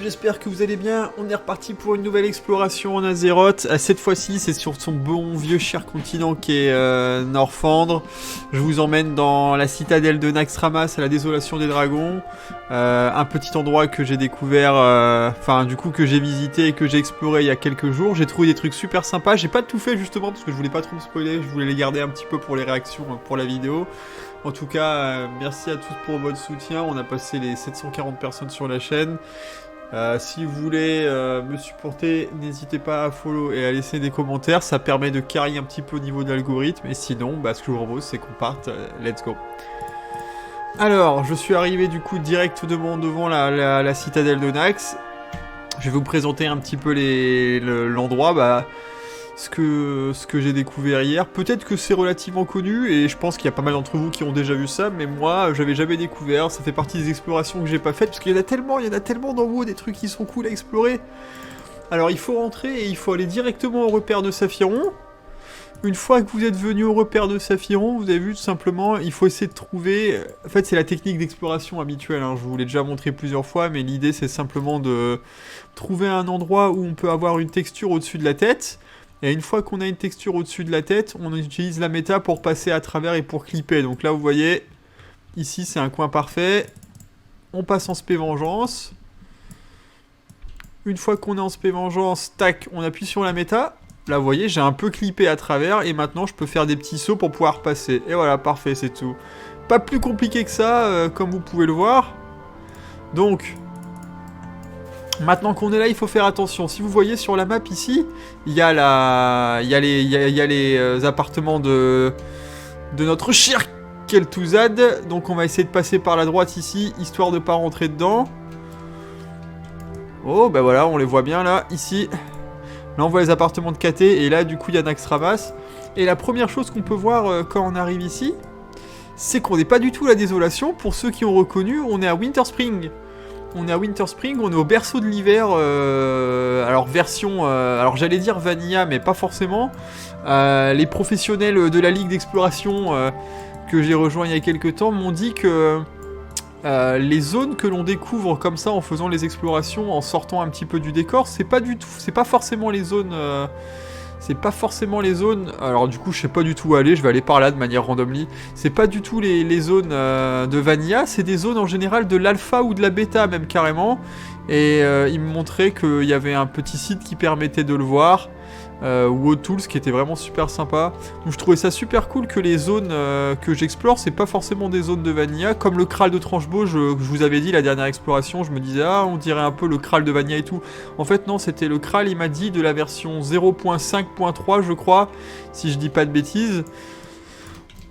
j'espère que vous allez bien. On est reparti pour une nouvelle exploration en Azeroth. Cette fois-ci, c'est sur son bon vieux cher continent qui est Northrend. Je vous emmène dans la citadelle de Naxxramas à la désolation des dragons. Un petit endroit que j'ai découvert, que j'ai visité et que j'ai exploré il y a quelques jours. J'ai trouvé des trucs super sympas. J'ai pas tout fait justement parce que je voulais pas trop me spoiler. Je voulais les garder un petit peu pour les réactions pour la vidéo. En tout cas, merci à tous pour votre soutien. On a passé les 740 personnes sur la chaîne. Si vous voulez me supporter, n'hésitez pas à follow et à laisser des commentaires. Ça permet de carry un petit peu au niveau de l'algorithme. Et sinon, ce que je vous propose, c'est qu'on parte. Let's go. Alors, je suis arrivé du coup direct devant la citadelle de Nax. Je vais vous présenter un petit peu l'endroit. Ce que j'ai découvert hier. Peut-être que c'est relativement connu et je pense qu'il y a pas mal d'entre vous qui ont déjà vu ça, mais moi j'avais jamais découvert. Ça fait partie des explorations que j'ai pas faites parce qu'il y en a tellement d'en haut des trucs qui sont cool à explorer. Alors il faut rentrer et il faut aller directement au repère de Saphiron. Une fois que vous êtes venu au repère de Saphiron, vous avez vu tout simplement, il faut essayer de trouver... En fait c'est la technique d'exploration habituelle, hein. Je vous l'ai déjà montré plusieurs fois, mais l'idée c'est simplement de trouver un endroit où on peut avoir une texture au-dessus de la tête. Et une fois qu'on a une texture au-dessus de la tête, on utilise la méta pour passer à travers et pour clipper. Donc là, vous voyez, ici, c'est un coin parfait. On passe en spé vengeance. Une fois qu'on est en spé vengeance, tac, on appuie sur la méta. Là, vous voyez, j'ai un peu clippé à travers. Et maintenant, je peux faire des petits sauts pour pouvoir passer. Et voilà, parfait, c'est tout. Pas plus compliqué que ça, comme vous pouvez le voir. Donc... Maintenant qu'on est là, il faut faire attention. Si vous voyez sur la map ici, il y a les appartements de notre cher Kel'Thuzad. Donc on va essayer de passer par la droite ici, histoire de pas rentrer dedans. Oh, voilà, on les voit bien là, ici. Là, on voit les appartements de KT, et là, du coup, il y a Naxxramas. Et la première chose qu'on peut voir quand on arrive ici, c'est qu'on n'est pas du tout à la désolation. Pour ceux qui ont reconnu, on est à Winterspring. On est à Winterspring, on est au berceau de l'hiver, alors j'allais dire Vanilla, mais pas forcément. Les professionnels de la ligue d'exploration que j'ai rejoint il y a quelques temps m'ont dit que les zones que l'on découvre comme ça en faisant les explorations, en sortant un petit peu du décor, c'est pas forcément les zones... alors du coup je sais pas du tout où aller, je vais aller par là de manière randomly. C'est pas du tout les zones de Vanilla, c'est des zones en général de l'alpha ou de la bêta même carrément. Et il me montrait qu'il y avait un petit site qui permettait de le voir, WoTools, qui était vraiment super sympa. Donc je trouvais ça super cool que les zones que j'explore, c'est pas forcément des zones de Vanilla. Comme le Kral de Tranchebow, que je vous avais dit la dernière exploration, je me disais on dirait un peu le Kral de Vanilla et tout. En fait non, c'était le Kral, il m'a dit, de la version 0.5.3 je crois, si je dis pas de bêtises.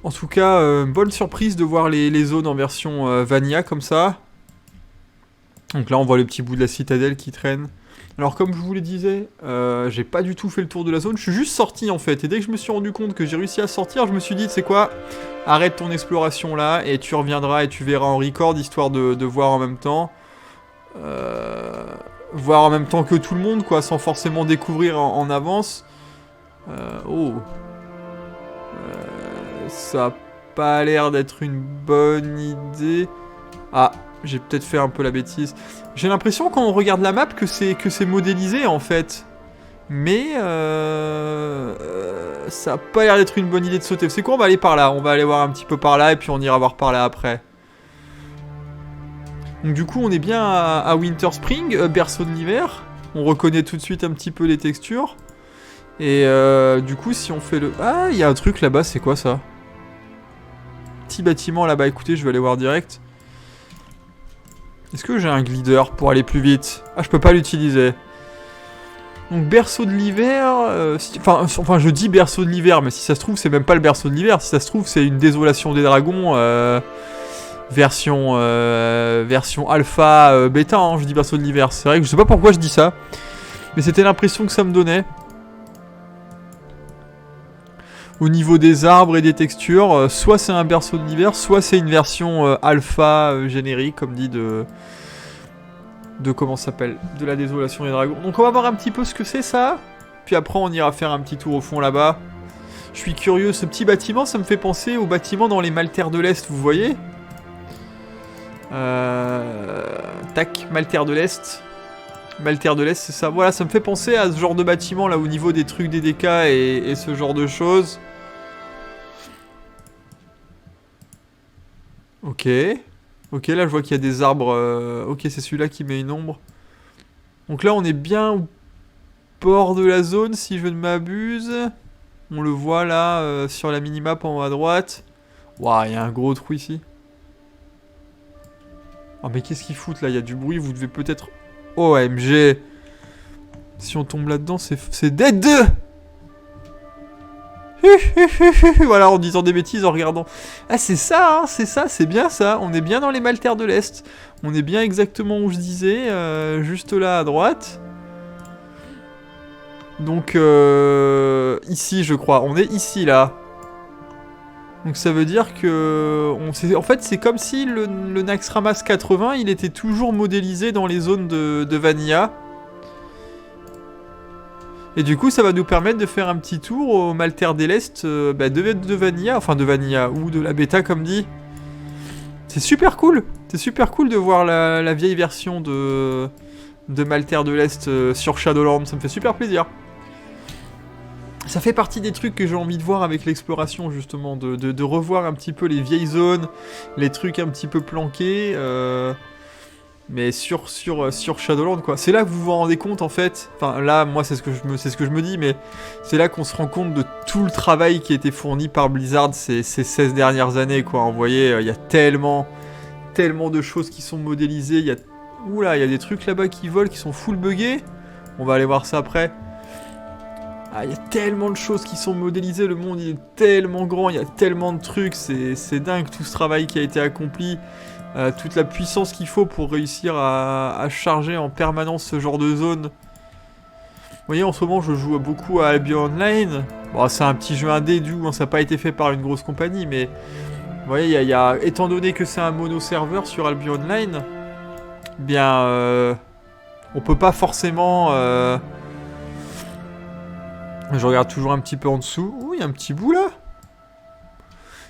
En tout cas, bonne surprise de voir les zones en version Vanilla comme ça. Donc là on voit le petit bout de la citadelle qui traîne. Alors comme je vous le disais, j'ai pas du tout fait le tour de la zone, je suis juste sorti en fait, et dès que je me suis rendu compte que j'ai réussi à sortir, je me suis dit, tu sais quoi, arrête ton exploration là, et tu reviendras et tu verras en record, histoire de voir en même temps. Voir en même temps que tout le monde, quoi, sans forcément découvrir en avance. Ça a pas l'air d'être une bonne idée. Ah, j'ai peut-être fait un peu la bêtise. J'ai l'impression quand on regarde la map que c'est modélisé en fait. Mais ça a pas l'air d'être une bonne idée de sauter. C'est quoi, on va aller par là. On va aller voir un petit peu par là et puis on ira voir par là après. Donc du coup on est bien à Winterspring, berceau de l'hiver. On reconnaît tout de suite un petit peu les textures. Et du coup si on fait le... Ah, il y a un truc là-bas, c'est quoi ça? Petit bâtiment là-bas, écoutez, je vais aller voir direct. Est-ce que j'ai un glider pour aller plus vite? Ah, je peux pas l'utiliser. Donc, berceau de l'hiver... Enfin, je dis berceau de l'hiver, mais si ça se trouve, c'est même pas le berceau de l'hiver. Si ça se trouve, c'est une désolation des dragons, version alpha, bêta, hein, je dis berceau de l'hiver. C'est vrai que je sais pas pourquoi je dis ça, mais c'était l'impression que ça me donnait. Au niveau des arbres et des textures, soit c'est un berceau de l'hiver, soit c'est une version alpha générique, comme dit de comment ça s'appelle, de la désolation des dragons. Donc on va voir un petit peu ce que c'est ça, puis après on ira faire un petit tour au fond là-bas. Je suis curieux, ce petit bâtiment, ça me fait penser au bâtiment dans les Maltaires de l'Est, vous voyez. Tac, Maltaires de l'Est. Maltaire de l'Est, c'est ça. Voilà, ça me fait penser à ce genre de bâtiment, là, au niveau des trucs des DK et ce genre de choses. Ok. Ok, là, je vois qu'il y a des arbres. Ok, c'est celui-là qui met une ombre. Donc là, on est bien au bord de la zone, si je ne m'abuse. On le voit, là, sur la minimap en haut à droite. Waouh, il y a un gros trou ici. Oh, mais qu'est-ce qu'ils foutent, là? Il y a du bruit, vous devez peut-être... OMG. Si on tombe là-dedans, c'est dead. Voilà, en disant des bêtises, en regardant. Ah, c'est ça, hein, c'est bien ça. On est bien dans les Maltaires de l'Est. On est bien exactement où je disais, juste là à droite. Donc, ici, je crois. On est ici, là. Donc ça veut dire que... en fait, c'est comme si le Naxxramas 80, il était toujours modélisé dans les zones de Vanilla. Et du coup, ça va nous permettre de faire un petit tour au Maltaire de l'Est de Vanilla, enfin de Vanilla, ou de la bêta comme dit. C'est super cool. C'est super cool de voir la vieille version de Maltaire de l'Est sur Shadowlands, ça me fait super plaisir. Ça fait partie des trucs que j'ai envie de voir avec l'exploration, justement, de revoir un petit peu les vieilles zones, les trucs un petit peu planqués, mais sur Shadowlands, quoi. C'est là que vous vous rendez compte, en fait, enfin là, moi c'est ce que je me dis, mais c'est là qu'on se rend compte de tout le travail qui a été fourni par Blizzard ces 16 dernières années, quoi. Vous voyez, il y a tellement de choses qui sont modélisées, Oula, il y a des trucs là-bas qui volent, qui sont full buggés. On va aller voir ça après. Ah, il y a tellement de choses qui sont modélisées, le monde il est tellement grand, il y a tellement de trucs, c'est dingue tout ce travail qui a été accompli, toute la puissance qu'il faut pour réussir à charger en permanence ce genre de zone. Vous voyez, en ce moment je joue beaucoup à Albion Online, bon, c'est un petit jeu indé du coup, hein, ça n'a pas été fait par une grosse compagnie, mais vous voyez, étant donné que c'est un mono-serveur sur Albion Online, bien, on peut pas forcément... Je regarde toujours un petit peu en dessous. Ouh, il y a un petit bout là.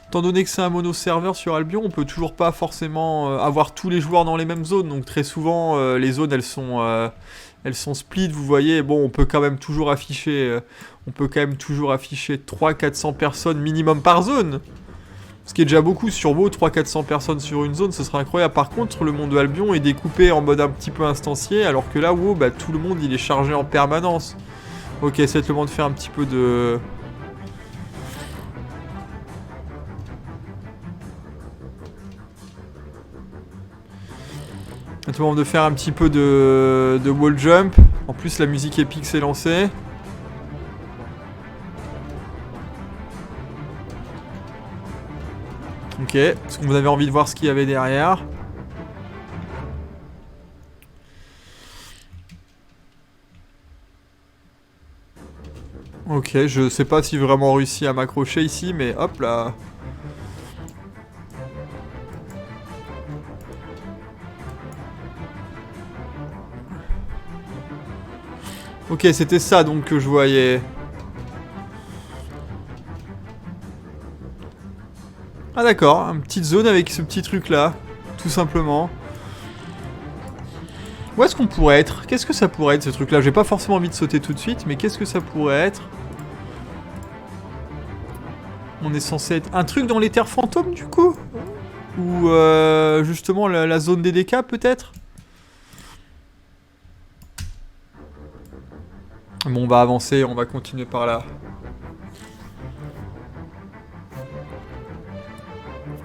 Étant donné que c'est un mono-serveur sur Albion, on peut toujours pas forcément avoir tous les joueurs dans les mêmes zones. Donc très souvent, les zones, elles sont split, vous voyez. Bon, on peut quand même toujours afficher 300-400 personnes minimum par zone. Ce qui est déjà beaucoup sur WoW, 300-400 personnes sur une zone, ce serait incroyable. Par contre, le monde de Albion est découpé en mode un petit peu instancié, alors que là, WoW, bah, tout le monde, il est chargé en permanence. Ok, c'est le moment de faire un petit peu de... C'est le moment de faire un petit peu de wall jump. En plus, la musique épique s'est lancée. Ok, parce que vous avez envie de voir ce qu'il y avait derrière. Ok, je sais pas si j'ai vraiment réussi à m'accrocher ici, mais hop là. Ok, c'était ça donc que je voyais. Ah d'accord, une petite zone avec ce petit truc là, tout simplement. Où est-ce qu'on pourrait être? Qu'est-ce que ça pourrait être ce truc là? J'ai pas forcément envie de sauter tout de suite, mais qu'est-ce que ça pourrait être? On est censé être un truc dans les terres fantômes du coup? Ou justement la zone des DK peut-être? Bon, on va avancer, on va continuer par là.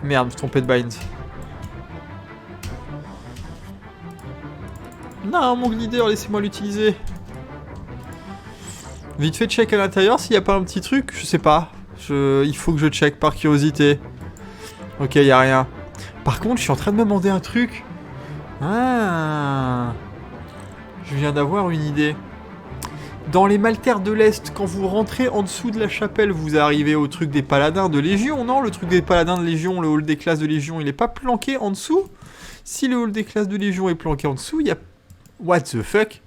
Merde, je me suis trompé de bind. Non, mon glider, laissez-moi l'utiliser. Vite fait, check à l'intérieur s'il n'y a pas un petit truc, je sais pas. Il faut que je check par curiosité. Ok, il n'y a rien. Par contre, je suis en train de me demander un truc. Ah, je viens d'avoir une idée. Dans les Maltaires de l'Est, quand vous rentrez en dessous de la chapelle, vous arrivez au truc des paladins de Légion, non? Le truc des paladins de Légion, le hall des classes de Légion, il est pas planqué en dessous? Si le hall des classes de Légion est planqué en dessous, il y a... What the fuck?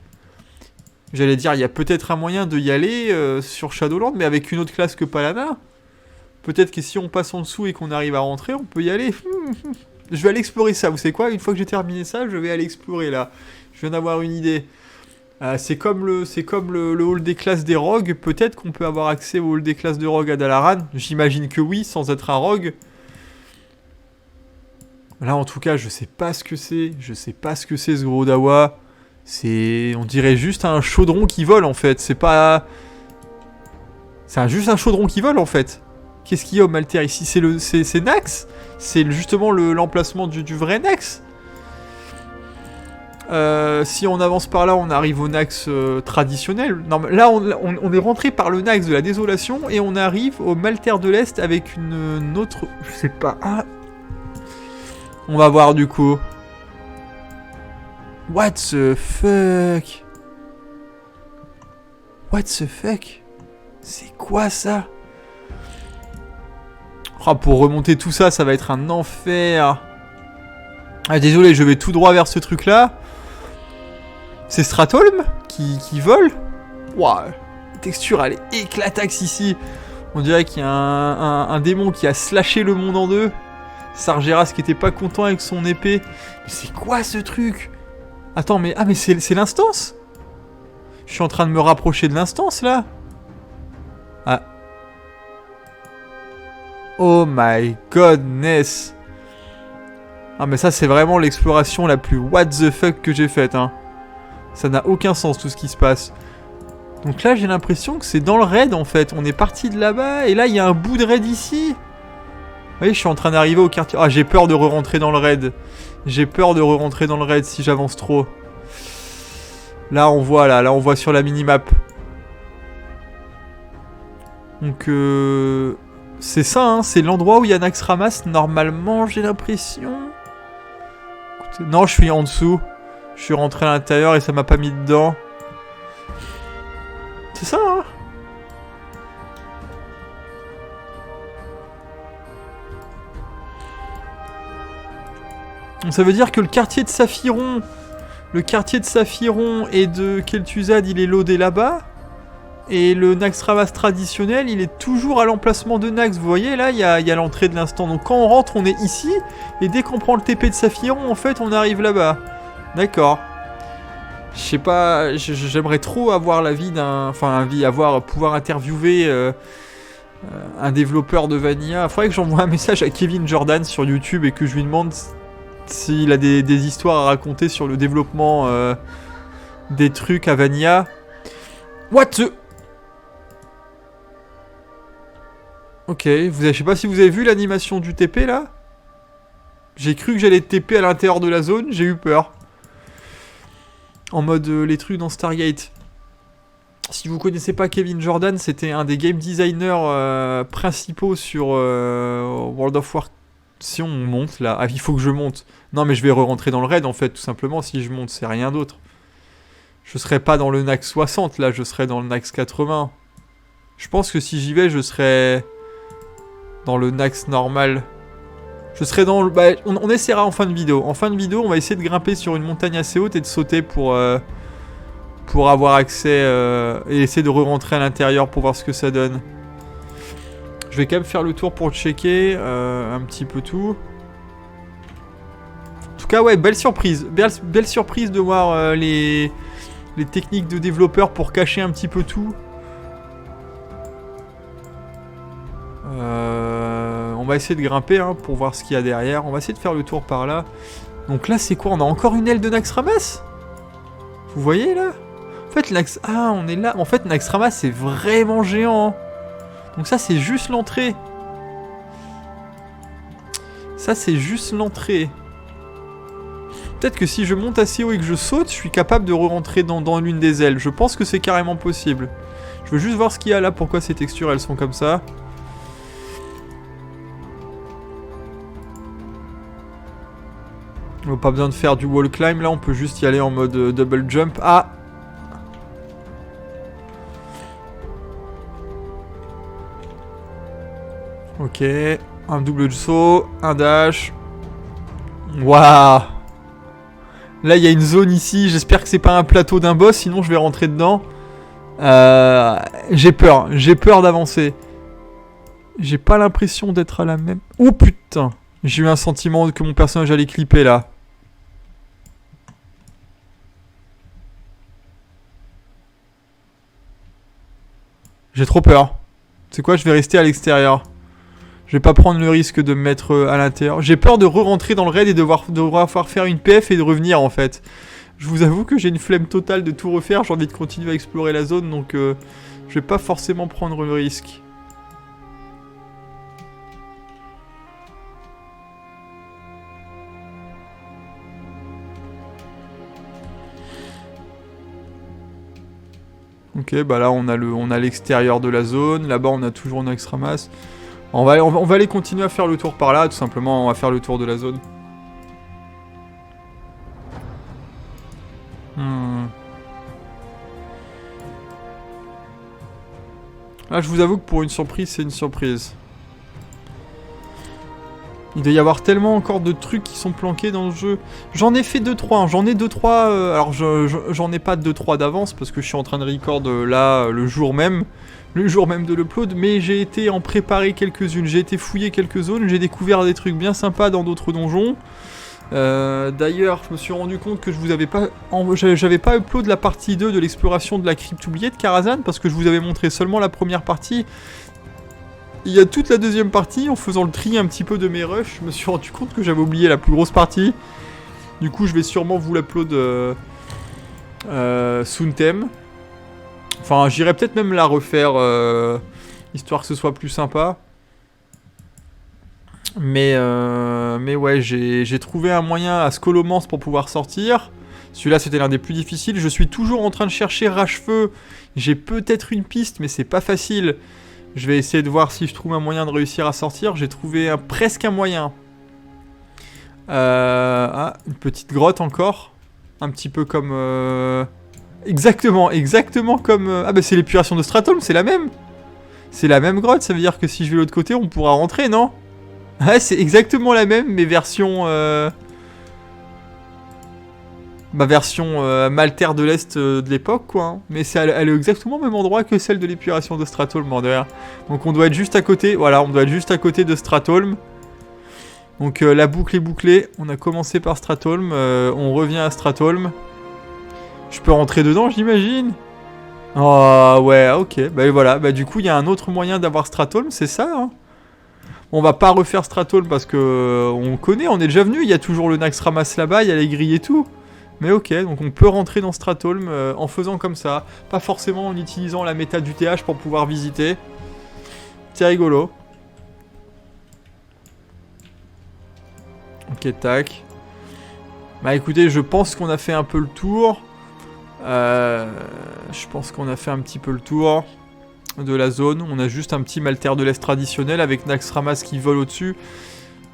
J'allais dire, il y a peut-être un moyen de y aller sur Shadowlands, mais avec une autre classe que paladin. Peut-être que si on passe en dessous et qu'on arrive à rentrer, on peut y aller. Je vais aller explorer ça, vous savez quoi? Une fois que j'ai terminé ça, je vais aller explorer là. Je viens d'avoir une idée. C'est comme le hall des classes des rogues. Peut-être qu'on peut avoir accès au hall des classes de rogues à Dalaran. J'imagine que oui, sans être un rogue. Là, en tout cas, je sais pas ce que c'est. Je sais pas ce que c'est, ce gros dawa. On dirait juste un chaudron qui vole, en fait. C'est pas... juste un chaudron qui vole, en fait. Qu'est-ce qu'il y a au Maltaire ici? C'est Nax? C'est justement l'emplacement du vrai Nax? Si on avance par là, on arrive au Nax traditionnel. Non, mais là, on est rentré par le Nax de la désolation et on arrive au Maltaire de l'Est avec une autre... Je sais pas... Ah. On va voir du coup. What the fuck? What the fuck? C'est quoi ça? Oh, pour remonter tout ça, ça va être un enfer. Ah, désolé, je vais tout droit vers ce truc-là. C'est Stratholm qui vole. Waouh, la texture, elle est éclataxe ici. On dirait qu'il y a un démon qui a slashé le monde en deux. Sargeras qui était pas content avec son épée. Mais c'est quoi ce truc? Attends, mais... Ah, mais c'est l'instance? Je suis en train de me rapprocher de l'instance, là. Ah. Oh my godness. Ah, mais ça, c'est vraiment l'exploration la plus what the fuck que j'ai faite, hein. Ça n'a aucun sens, tout ce qui se passe. Donc là, j'ai l'impression que c'est dans le raid, en fait. On est parti de là-bas, et là, il y a un bout de raid ici. Vous voyez, je suis en train d'arriver au quartier... Ah, j'ai peur de re-rentrer dans le raid. J'ai peur de re-rentrer dans le raid si j'avance trop. Là, on voit, là, on voit sur la minimap. Donc, c'est ça, hein, c'est l'endroit où il y a Naxxramas, normalement, j'ai l'impression. Écoutez, non, je suis en dessous. Je suis rentré à l'intérieur et ça m'a pas mis dedans. C'est ça, hein. Donc ça veut dire que le quartier de Saphiron... Le quartier de Saphiron et de Kel'Thuzad, il est loadé là-bas. Et le Naxxramas traditionnel, il est toujours à l'emplacement de Nax. Vous voyez, là, il y a l'entrée de l'instant. Donc quand on rentre, on est ici. Et dès qu'on prend le TP de Saphiron, en fait, on arrive là-bas. D'accord. Je sais pas, j'aimerais trop avoir l'avis d'un... Enfin, pouvoir interviewer un développeur de Vanilla. Faudrait que j'envoie un message à Kevin Jordan sur YouTube et que je lui demande s'il a des histoires à raconter sur le développement des trucs à Vanilla. What the... Ok, je sais pas si vous avez vu l'animation du TP là. J'ai cru que j'allais TP à l'intérieur de la zone, j'ai eu peur. En mode les trucs dans Stargate. Si vous connaissez pas Kevin Jordan, c'était un des game designers principaux sur World of Warcraft. Si on monte là, ah, il faut que je monte. Non mais je vais re-rentrer dans le raid en fait, tout simplement, si je monte, c'est rien d'autre. Je serai pas dans le Nax 60 là, je serai dans le Nax 80. Je pense que si j'y vais, je serai dans le Nax normal. Je serai dans le... Bah, on essaiera en fin de vidéo. En fin de vidéo, on va essayer de grimper sur une montagne assez haute et de sauter pour avoir accès et essayer de re-rentrer à l'intérieur pour voir ce que ça donne. Je vais quand même faire le tour pour checker un petit peu tout. En tout cas, ouais, belle surprise. Belle surprise de voir les techniques de développeurs pour cacher un petit peu tout. On va essayer de grimper hein, pour voir ce qu'il y a derrière. On va essayer de faire le tour par là. Donc là, c'est quoi? On a encore une aile de Naxxramas? Vous voyez là? En fait, ah, on est là. En fait, Naxxramas, c'est vraiment géant. Donc ça, c'est juste l'entrée. Ça, c'est juste l'entrée. Peut-être que si je monte assez haut et que je saute, je suis capable de re-rentrer dans l'une des ailes. Je pense que c'est carrément possible. Je veux juste voir ce qu'il y a là, pourquoi ces textures, elles sont comme ça. Pas besoin de faire du wall climb, là, on peut juste y aller en mode double jump. Ah! Ok, un double saut, un dash. Waouh! Là, il y a une zone ici, j'espère que c'est pas un plateau d'un boss, sinon je vais rentrer dedans. J'ai peur d'avancer. J'ai pas l'impression d'être à la même... Oh putain! J'ai eu un sentiment que mon personnage allait clipper là. J'ai trop peur. C'est quoi, je vais rester à l'extérieur. Je vais pas prendre le risque de me mettre à l'intérieur. J'ai peur de re-rentrer dans le raid et de devoir faire une PF et de revenir en fait. Je vous avoue que j'ai une flemme totale de tout refaire. J'ai envie de continuer à explorer la zone, donc je vais pas forcément prendre le risque. Ok, bah là on a l'extérieur de la zone. Là-bas on a toujours un Naxxramas. On va aller continuer à faire le tour par là, tout simplement. On va faire le tour de la zone. Là, je vous avoue que pour une surprise, c'est une surprise. Il doit y avoir tellement encore de trucs qui sont planqués dans le jeu. J'en ai fait 2-3, hein. J'en ai 2-3... alors, j'en ai pas 2-3 d'avance, parce que je suis en train de record là, le jour même de l'upload, mais j'ai été en préparer quelques-unes. J'ai été fouiller quelques zones, j'ai découvert des trucs bien sympas dans d'autres donjons. D'ailleurs, je me suis rendu compte que j'avais pas upload la partie 2 de l'exploration de la crypte oubliée de Karazhan, parce que je vous avais montré seulement la première partie. Il y a toute la deuxième partie, en faisant le tri un petit peu de mes rushs, je me suis rendu compte que j'avais oublié la plus grosse partie. Du coup, je vais sûrement vous l'upload Suntem. Enfin, j'irai peut-être même la refaire, histoire que ce soit plus sympa. Mais ouais, j'ai trouvé un moyen à Scholomance pour pouvoir sortir. Celui-là, c'était l'un des plus difficiles. Je suis toujours en train de chercher Rachefeu. J'ai peut-être une piste, mais c'est pas facile. Je vais essayer de voir si je trouve un moyen de réussir à sortir. J'ai trouvé presque un moyen. Ah, une petite grotte encore. Un petit peu comme... Exactement comme... Ah bah c'est l'épuration de Stratholme, c'est la même. C'est la même grotte, ça veut dire que si je vais de l'autre côté, on pourra rentrer, non? Ouais, c'est exactement la même, mais version... Ma version Maltaire de l'Est de l'époque, quoi. Hein. Mais elle est exactement au même endroit que celle de l'épuration de Stratholme, en derrière. Donc on doit être juste à côté, voilà, on doit être juste à côté de Stratholme. Donc la boucle est bouclée, on a commencé par Stratholme, on revient à Stratholme. Je peux rentrer dedans, j'imagine. Oh, ouais, ok, bah voilà, bah du coup il y a un autre moyen d'avoir Stratholme, c'est ça, hein. On va pas refaire Stratholme parce que on connaît, on est déjà venu, il y a toujours le Naxxramas là-bas, il y a les grilles et tout. Mais ok, donc on peut rentrer dans Stratholme en faisant comme ça, pas forcément en utilisant la méta du TH pour pouvoir visiter. C'est rigolo. Ok, tac. Bah écoutez, je pense qu'on a fait un peu le tour. Je pense qu'on a fait un petit peu le tour de la zone. On a juste un petit Maltaire de l'Est traditionnel avec Naxxramas qui vole au-dessus.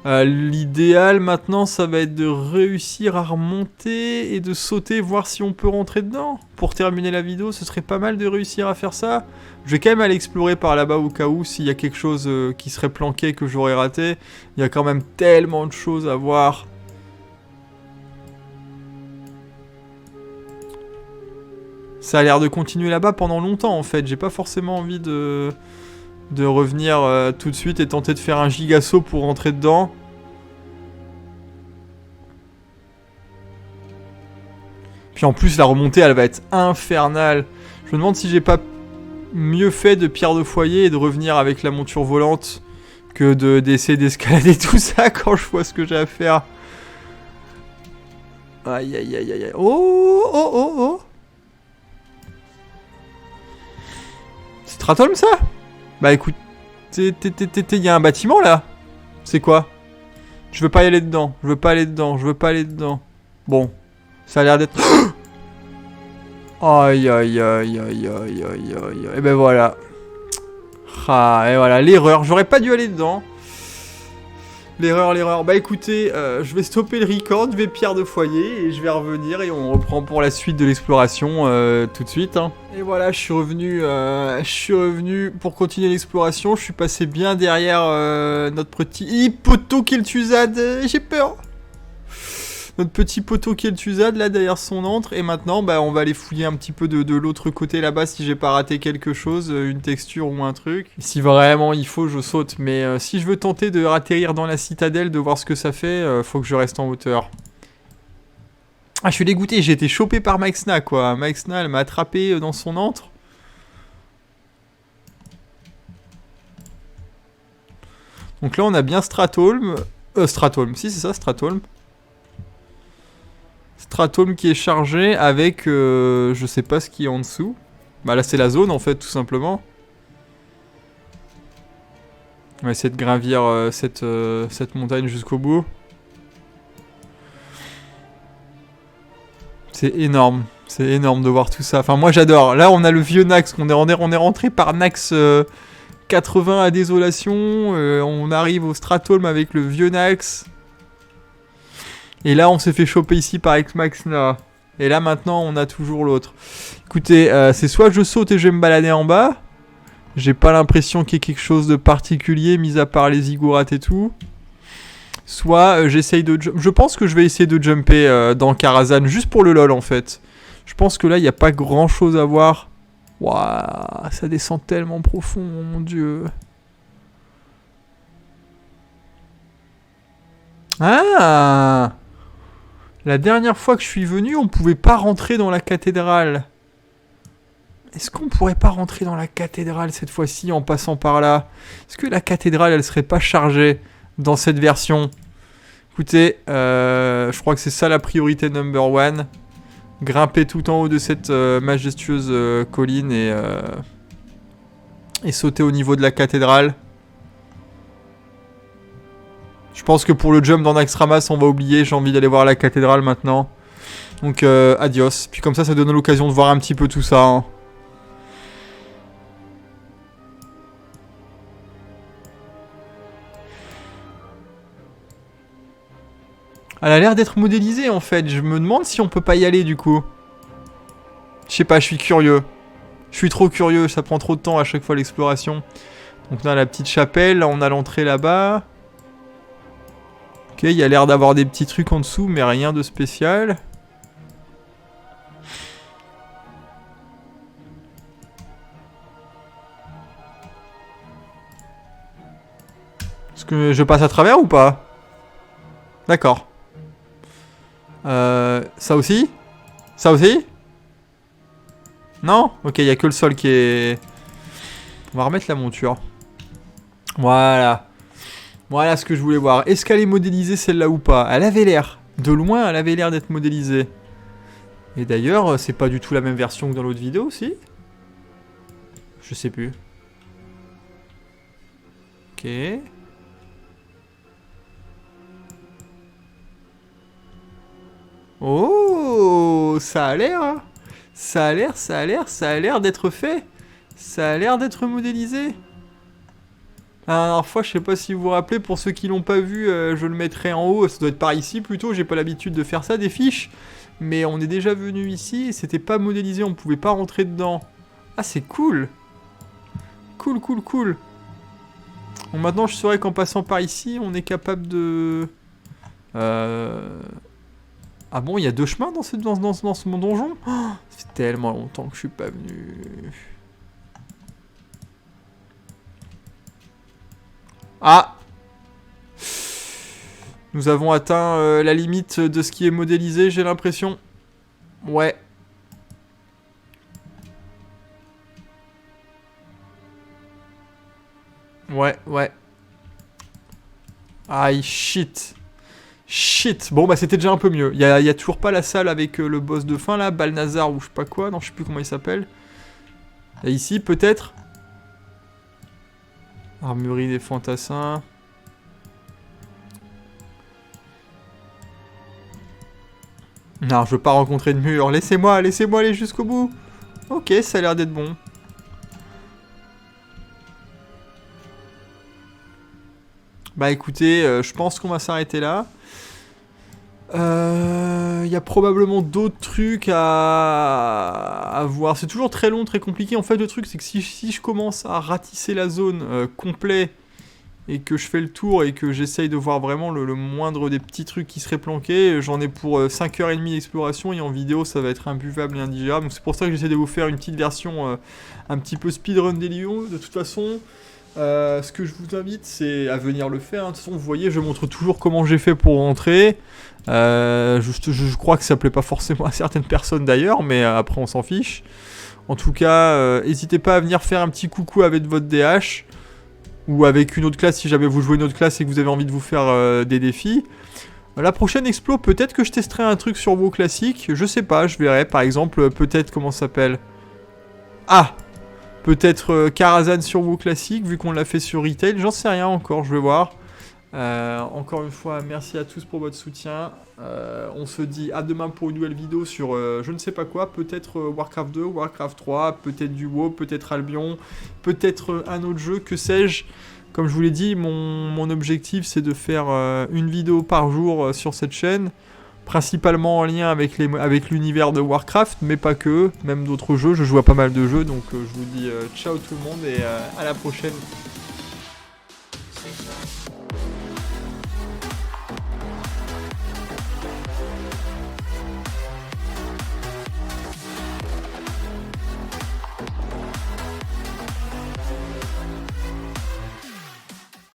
L'idéal maintenant, ça va être de réussir à remonter et de sauter, voir si on peut rentrer dedans. Pour terminer la vidéo, ce serait pas mal de réussir à faire ça. Je vais quand même aller explorer par là-bas au cas où, s'il y a quelque chose qui serait planqué que j'aurais raté. Il y a quand même tellement de choses à voir. Ça a l'air de continuer là-bas pendant longtemps en fait. J'ai pas forcément envie de revenir tout de suite et tenter de faire un giga saut pour rentrer dedans. Puis en plus la remontée elle va être infernale. Je me demande si j'ai pas mieux fait de pierre de foyer et de revenir avec la monture volante que d'essayer d'escalader tout ça quand je vois ce que j'ai à faire. Aïe aïe aïe aïe aïe. Oh oh oh oh. C'est Stratholme ça? Bah écoute, il y a un bâtiment là. C'est quoi? Je veux pas y aller dedans, je veux pas aller dedans, je veux pas aller dedans. Bon, ça a l'air d'être... Aïe aïe aïe aïe aïe aïe aïe. Et ben voilà. Ah, et voilà, l'erreur, j'aurais pas dû aller dedans. L'erreur. Bah écoutez, je vais stopper le record, je vais pierre de foyer et je vais revenir et on reprend pour la suite de l'exploration tout de suite. Hein. Et voilà, je suis revenu pour continuer l'exploration. Je suis passé bien derrière notre petit poteau Kel'Thuzad. J'ai peur. Notre petit poteau Kel'Thuzad là derrière son antre. Et maintenant, bah, on va aller fouiller un petit peu de l'autre côté là-bas si j'ai pas raté quelque chose, une texture ou un truc. Si vraiment il faut, je saute. Mais si je veux tenter de atterrir dans la citadelle, de voir ce que ça fait, faut que je reste en hauteur. Ah, je suis dégoûté, j'ai été chopé par Maexxna quoi. Maexxna, elle m'a attrapé dans son antre. Donc là, on a bien Stratholme. Stratholme, si c'est ça, Stratholme. Stratholme qui est chargé avec... je sais pas ce qui est en dessous. Bah là, c'est la zone, en fait, tout simplement. On va essayer de gravir cette montagne jusqu'au bout. C'est énorme. C'est énorme de voir tout ça. Enfin, moi, j'adore. Là, on a le vieux Nax. On est rentré par Nax 80 à Désolation. On arrive au Stratholme avec le vieux Nax. Et là, on s'est fait choper ici par X-Maxna. Et là, maintenant, on a toujours l'autre. Écoutez, c'est soit je saute et je vais me balader en bas. J'ai pas l'impression qu'il y ait quelque chose de particulier, mis à part les zigourats et tout. Soit j'essaye de... Je pense que je vais essayer de jumper dans Karazhan, juste pour le lol, en fait. Je pense que là, il n'y a pas grand-chose à voir. Waouh, ça descend tellement profond, mon dieu. Ah! La dernière fois que je suis venu, on pouvait pas rentrer dans la cathédrale. Est-ce qu'on pourrait pas rentrer dans la cathédrale cette fois-ci en passant par là? Est-ce que la cathédrale, elle serait pas chargée dans cette version? Écoutez, je crois que c'est ça la priorité number one. Grimper tout en haut de cette majestueuse colline et sauter au niveau de la cathédrale. Je pense que pour le jump dans Naxxramas, on va oublier. J'ai envie d'aller voir la cathédrale maintenant. Donc, adios. Puis comme ça donne l'occasion de voir un petit peu tout ça. Hein. Elle a l'air d'être modélisée, en fait. Je me demande si on peut pas y aller, du coup. Je sais pas, je suis curieux. Je suis trop curieux, ça prend trop de temps à chaque fois l'exploration. Donc là, la petite chapelle. Là, on a l'entrée là-bas. Ok, il y a l'air d'avoir des petits trucs en dessous, mais rien de spécial. Est-ce que je passe à travers ou pas? D'accord. Ça aussi? Ça aussi? Non? Ok, il n'y a que le sol qui est... On va remettre la monture. Voilà. Voilà ce que je voulais voir. Est-ce qu'elle est modélisée celle-là ou pas? Elle avait l'air. De loin, elle avait l'air d'être modélisée. Et d'ailleurs, c'est pas du tout la même version que dans l'autre vidéo, si? Je sais plus. Ok. Oh, ça a l'air, hein. Ça a l'air d'être fait. Ça a l'air d'être modélisé. La dernière fois, je sais pas si vous vous rappelez, pour ceux qui l'ont pas vu, je le mettrai en haut. Ça doit être par ici plutôt, j'ai pas l'habitude de faire ça, des fiches. Mais on est déjà venu ici et c'était pas modélisé, on pouvait pas rentrer dedans. Ah, c'est cool. Cool. Bon, maintenant, je saurais qu'en passant par ici, on est capable de... Ah bon, il y a deux chemins dans ce donjon? Oh, ça fait tellement longtemps que je suis pas venu. Ah! Nous avons atteint la limite de ce qui est modélisé, j'ai l'impression. Ouais. Ouais. Aïe, shit. Bon, bah c'était déjà un peu mieux. Il y a toujours pas la salle avec le boss de fin, là, Balnazar ou je sais pas quoi. Non, je sais plus comment il s'appelle. Et ici, peut-être. Armurerie des fantassins. Non, je veux pas rencontrer de mur. Laissez-moi aller jusqu'au bout. Ok, ça a l'air d'être bon. Bah écoutez, je pense qu'on va s'arrêter là. Il y a probablement d'autres trucs à voir. C'est toujours très long, très compliqué. En fait, le truc, c'est que si je commence à ratisser la zone complet et que je fais le tour et que j'essaye de voir vraiment le moindre des petits trucs qui seraient planqués, j'en ai pour 5h30 d'exploration et en vidéo, ça va être imbuvable et indigérable. Donc c'est pour ça que j'essaie de vous faire une petite version un petit peu speedrun des lions. De toute façon... ce que je vous invite, c'est à venir le faire. De toute façon, vous voyez, je montre toujours comment j'ai fait pour rentrer. Je crois que ça plaît pas forcément à certaines personnes d'ailleurs, mais après on s'en fiche. En tout cas, n'hésitez pas à venir faire un petit coucou avec votre DH. ou avec une autre classe si jamais vous jouez une autre classe et que vous avez envie de vous faire des défis. La prochaine explo, peut-être que je testerai un truc sur WoW classique, je sais pas, je verrai. Par exemple, peut-être, comment ça s'appelle? Ah! Peut-être Karazhan sur WoW classique, vu qu'on l'a fait sur Retail, j'en sais rien encore, je vais voir. Encore une fois, merci à tous pour votre soutien. On se dit à demain pour une nouvelle vidéo sur je ne sais pas quoi, peut-être Warcraft 2, Warcraft 3, peut-être du WoW, peut-être Albion, peut-être un autre jeu, que sais-je. Comme je vous l'ai dit, mon objectif c'est de faire une vidéo par jour sur cette chaîne, principalement en lien avec l'univers de Warcraft, mais pas que, même d'autres jeux. Je joue à pas mal de jeux, donc je vous dis ciao tout le monde et à la prochaine.